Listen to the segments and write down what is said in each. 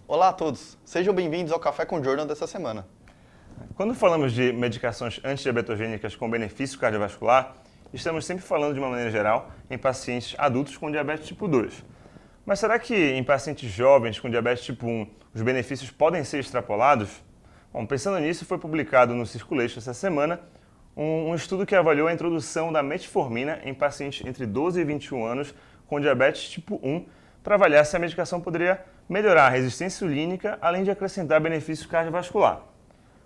Olá a todos, sejam bem-vindos ao Café com Jordan dessa semana. Quando falamos de medicações antidiabetogênicas com benefício cardiovascular, estamos sempre falando de uma maneira geral em pacientes adultos com diabetes tipo 2. Mas será que em pacientes jovens com diabetes tipo 1 os benefícios podem ser extrapolados? Bom, pensando nisso, foi publicado no Circulation essa semana um estudo que avaliou a introdução da metformina em pacientes entre 12 e 21 anos com diabetes tipo 1 para avaliar se a medicação poderia melhorar a resistência insulínica, além de acrescentar benefício cardiovascular.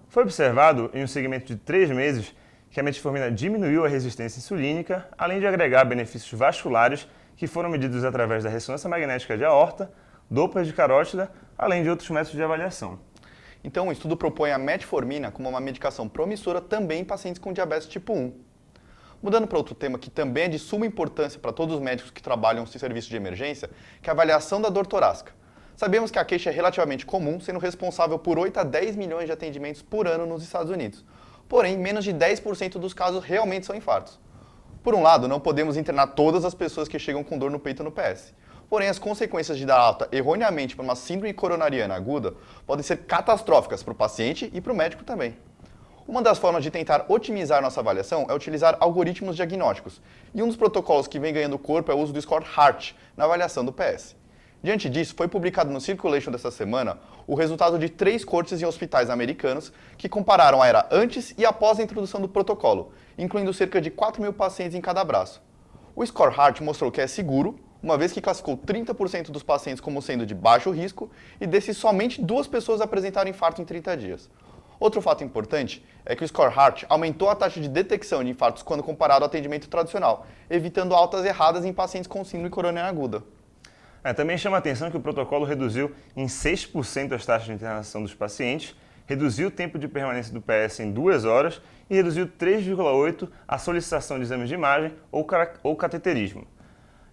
Foi observado, em um segmento de 3 meses, que a metformina diminuiu a resistência insulínica, além de agregar benefícios vasculares que foram medidos através da ressonância magnética de aorta, Doppler de carótida, além de outros métodos de avaliação. Então, o estudo propõe a metformina como uma medicação promissora também em pacientes com diabetes tipo 1. Mudando para outro tema que também é de suma importância para todos os médicos que trabalham no serviço de emergência, que é a avaliação da dor torácica. Sabemos que a queixa é relativamente comum, sendo responsável por 8 a 10 milhões de atendimentos por ano nos Estados Unidos. Porém, menos de 10% dos casos realmente são infartos. Por um lado, não podemos internar todas as pessoas que chegam com dor no peito no PS. Porém, as consequências de dar alta erroneamente para uma síndrome coronariana aguda podem ser catastróficas para o paciente e para o médico também. Uma das formas de tentar otimizar nossa avaliação é utilizar algoritmos diagnósticos, e um dos protocolos que vem ganhando corpo é o uso do score HEART na avaliação do PS. Diante disso, foi publicado no Circulation dessa semana o resultado de 3 cortes em hospitais americanos que compararam a era antes e após a introdução do protocolo, incluindo cerca de 4 mil pacientes em cada braço. O score HEART mostrou que é seguro, uma vez que classificou 30% dos pacientes como sendo de baixo risco e desses somente 2 pessoas apresentaram infarto em 30 dias. Outro fato importante é que o score HEART aumentou a taxa de detecção de infartos quando comparado ao atendimento tradicional, evitando altas erradas em pacientes com síndrome coronariana aguda. Também chama a atenção que o protocolo reduziu em 6% as taxas de internação dos pacientes, reduziu o tempo de permanência do PS em 2 horas e reduziu 3,8% a solicitação de exames de imagem ou cateterismo.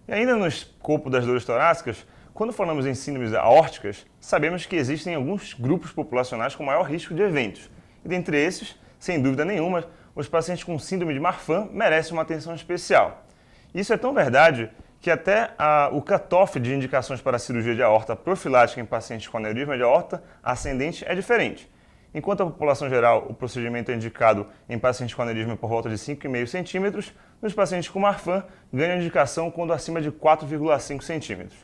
E ainda no escopo das dores torácicas, quando falamos em síndromes aórticas, sabemos que existem alguns grupos populacionais com maior risco de eventos. E dentre esses, sem dúvida nenhuma, os pacientes com síndrome de Marfan merecem uma atenção especial. Isso é tão verdade que até o cutoff de indicações para a cirurgia de aorta profilática em pacientes com aneurisma de aorta ascendente é diferente. Enquanto a população geral, o procedimento é indicado em pacientes com aneurisma por volta de 5,5 centímetros, nos pacientes com Marfan ganha indicação quando acima de 4,5 centímetros.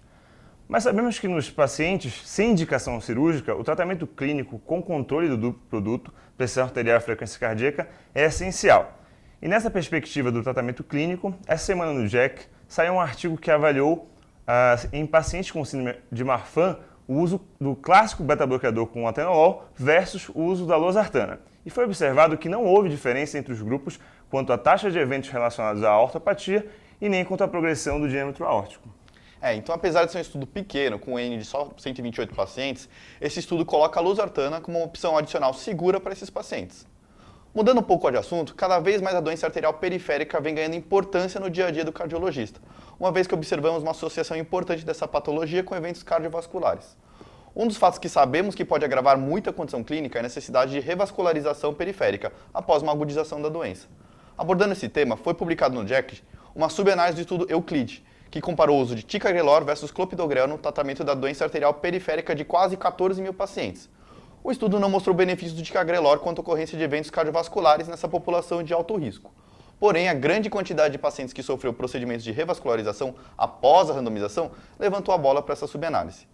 Mas sabemos que nos pacientes sem indicação cirúrgica, o tratamento clínico com controle do duplo produto, pressão arterial e frequência cardíaca, é essencial. E nessa perspectiva do tratamento clínico, essa semana no JACC, saiu um artigo que avaliou em pacientes com síndrome de Marfan o uso do clássico beta-bloqueador com atenolol versus o uso da losartana. E foi observado que não houve diferença entre os grupos quanto à taxa de eventos relacionados à aortopatia e nem quanto à progressão do diâmetro aórtico. Então apesar de ser um estudo pequeno, com um N de só 128 pacientes, esse estudo coloca a losartana como uma opção adicional segura para esses pacientes. Mudando um pouco de assunto, cada vez mais a doença arterial periférica vem ganhando importância no dia a dia do cardiologista, uma vez que observamos uma associação importante dessa patologia com eventos cardiovasculares. Um dos fatos que sabemos que pode agravar muito a condição clínica é a necessidade de revascularização periférica após uma agudização da doença. Abordando esse tema, foi publicado no JACC uma subanálise do estudo Euclid, que comparou o uso de ticagrelor versus clopidogrel no tratamento da doença arterial periférica de quase 14 mil pacientes. O estudo não mostrou benefícios do ticagrelor quanto à ocorrência de eventos cardiovasculares nessa população de alto risco. Porém, a grande quantidade de pacientes que sofreu procedimentos de revascularização após a randomização levantou a bola para essa subanálise.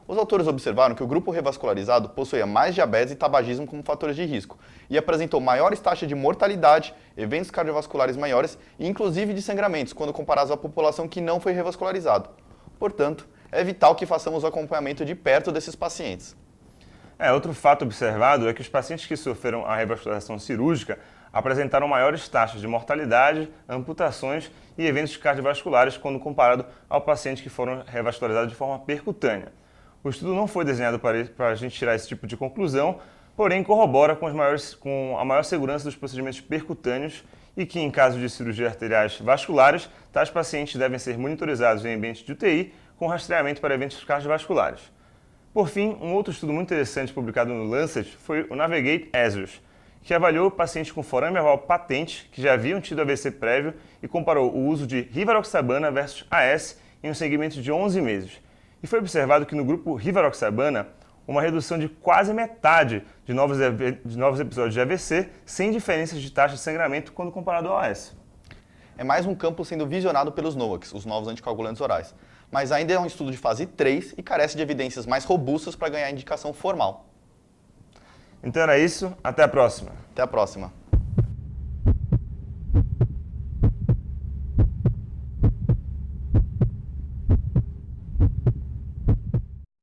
Os autores observaram que o grupo revascularizado possuía mais diabetes e tabagismo como fatores de risco e apresentou maiores taxas de mortalidade, eventos cardiovasculares maiores e inclusive de sangramentos quando comparados à população que não foi revascularizada. Portanto, é vital que façamos o acompanhamento de perto desses pacientes. Outro fato observado é que os pacientes que sofreram a revascularização cirúrgica apresentaram maiores taxas de mortalidade, amputações e eventos cardiovasculares quando comparado ao paciente que foram revascularizados de forma percutânea. O estudo não foi desenhado para a gente tirar esse tipo de conclusão, porém corrobora com a maior segurança dos procedimentos percutâneos e que, em caso de cirurgias arteriais vasculares, tais pacientes devem ser monitorizados em ambiente de UTI com rastreamento para eventos cardiovasculares. Por fim, um outro estudo muito interessante publicado no Lancet foi o Navigate-ASIOS. que avaliou pacientes com forame aval patente que já haviam tido AVC prévio e comparou o uso de rivaroxabana versus AS em um segmento de 11 meses. E foi observado que no grupo rivaroxabana, uma redução de quase metade de novos episódios de AVC, sem diferenças de taxa de sangramento quando comparado ao AS. É mais um campo sendo visionado pelos NOACs, os novos anticoagulantes orais. Mas ainda é um estudo de fase 3 e carece de evidências mais robustas para ganhar indicação formal. Então era isso, até a próxima. Até a próxima.